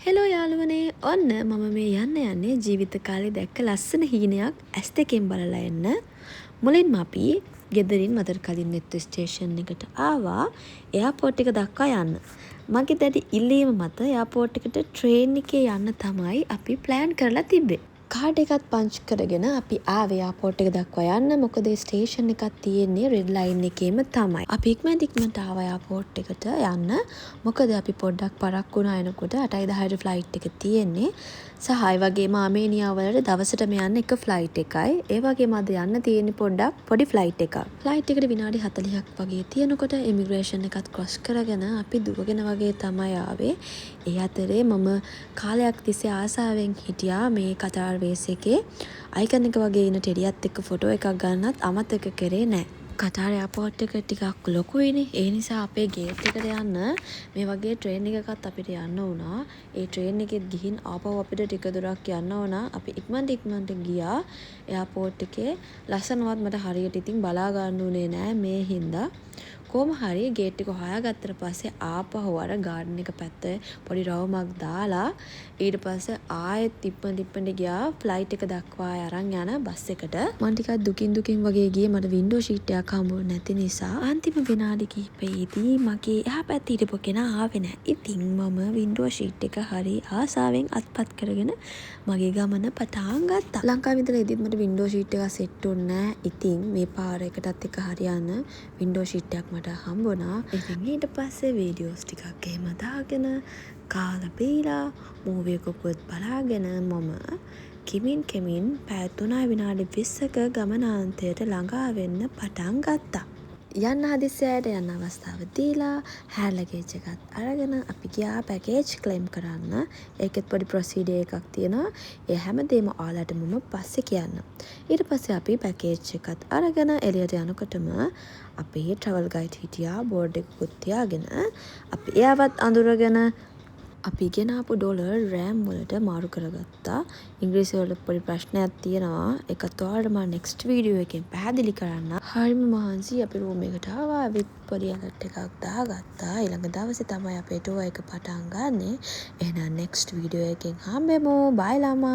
Hello යාළුවනේ ඔන්න මම මේ යන්නේ ජීවිත කාලේ දැක්ක ලස්සන හීනයක් ඇස් දෙකෙන් බලලා එන්න. මුලින්ම අපි ගෙදරින් මදර් කලින් මෙත්තු ස්ටේෂන් එකට ආවා එයාපෝට් එක දක්වා යන්න. මගේ දැඩි ඉල්ලීම මත එයාපෝට් එකට ට්‍රේන් එකේ යන්න තමයි අපි ප්ලෑන් කරලා තිබ්බේ. කාඩ් එකත් පංච් කරගෙන අපි ආවේ එයාපෝට් එක දක්වා යන්න. මොකද ස්ටේෂන් එකක් තියෙන්නේ රෙඩ් ලයින් එකේම තමයි. අපි ඉක්මනට ආවා එයාපෝට් එකට යන්න. මොකද අපි පොඩ්ඩක් පරක්කු වුණා එනකොට 8:10ට ෆ්ලයිට් එක තියෙන්නේ. සහ ඒ වගේම ආමේනියා වලට දවසටම යන්න එක ෆ්ලයිට් එකයි. ඒ වගේම අද යන්න තියෙන්නේ පොඩ්ඩක් පොඩි ෆ්ලයිට් එකක්. ෆ්ලයිට් එකට විනාඩි 40ක් වගේ තියෙනකොට ඉමිග්‍රේෂන් එකත් ක්‍රොස් කරගෙන අපි දුවගෙන වගේ තමයි ආවේ. ඒ අතරේ මම කාලයක් තිස්සේ ආසාවෙන් හිටියා මේ කතාර් වේස් එකේ අයිකන් එක වගේ ඉන්න ටෙඩියත් එක්ක ෆොටෝ එකක් ගන්නත් අමතක කරේ නැහැ. කතාර් එයාපෝට් එක ටිකක් ලොකුයිනේ. ඒ නිසා අපේ ගේට් එකට යන්න මේ වගේ ට්‍රේන් එකකත් අපිට යන්න වුණා. ඒ ට්‍රේන් එකෙත් ගිහින් ආපහු අපිට ටික දුරක් යන්න වුණා. අපි ඉක්මනට ගියා එයාපෝට් එකේ. ලස්සනවත් මට හරියට ඉතින් බලා ගන්න උනේ නෑ මේ හින්දා. කොහොම හරි ගේට් එක හොයාගත්තට පස්සේ ආපහු අර ගාඩන් එක පැත්තේ පොඩි රවුමක් දාලා ඊට පස්සේ ආයෙත් ඉක්මනට ගියා ෆ්ලයිට් එක දක්වා අරන් යන බස් එකට. මම ටිකක් දුකින් වගේ ගියේ මට වින්ඩෝ ෂීට් එකක් හම්බුනේ නැති නිසා. අන්තිම විනාඩි කිහිපෙදී මගේ එහා පැත්තේ හිටපු කෙනා ආවේ නැහැ. ඉතින් මම වින්ඩෝ ෂීට් එක හරි ආසාවෙන් අත්පත් කරගෙන මගේ ගමන පටන් ගත්තා. ලංකාවේ ඉඳලා එදිත් මට වින්ඩෝ ෂීට් එක සෙට් වුණේ නැහැ. ඉතින් මේ පාර එකටත් එක හරියන්න වින්ඩෝ ෂීට් එකක් මට හම්බුණා. ඉතින් ඊට පස්සේ වීඩියෝස් ටිකක් එහෙම දාගෙන කාලා බීලා මූවි එකකුත් බලාගෙන මම කෙමින් පැය 3 විනාඩි 20ක ගමනාන්තයට ළඟා වෙන්න පටන් ගත්තා. යන්න හදිස්සියට යන්න අවස්ථාව දීලා හෑර් ලගේජ් එකත් අරගෙන අපි ගියා පැකේජ් ක්ලේම් කරන්න. ඒකෙත් පොඩි ප්‍රොසීඩර් එකක් තියෙනවා. ඒ හැමදේම ඔයාලට මම පස්සේ කියන්න. ඊට පස්සේ අපි පැකේජ් එකත් අරගෙන එළියට යනකොටම අපේ ට්‍රැවල් ගයිඩ් හිටියා බෝඩ් එකකුත් තියාගෙන. අපි එයාවත් අඳුරගෙන අපි ගෙනාපු ඩොලර් රෑම් වලට මාරු කරගත්තා. ඉංග්‍රීසි වල පොඩි ප්‍රශ්නයක් තියෙනවා. ඒකත් ඔයාලට මම නෙක්ස්ට් වීඩියෝ එකෙන් පැහැදිලි කරන්න. හරිම මහන්සි අපි රූම් එකට ආවා. විත් පොඩි ඇලර්ට් එකක් දාගත්තා. ඊළඟ දවසේ තමයි අපේ ටුවර් එක පටන් ගන්නෙ. එහෙනම් නෙක්ස්ට් වීඩියෝ එකෙන් හම්බෙමු. බයි ළමයි.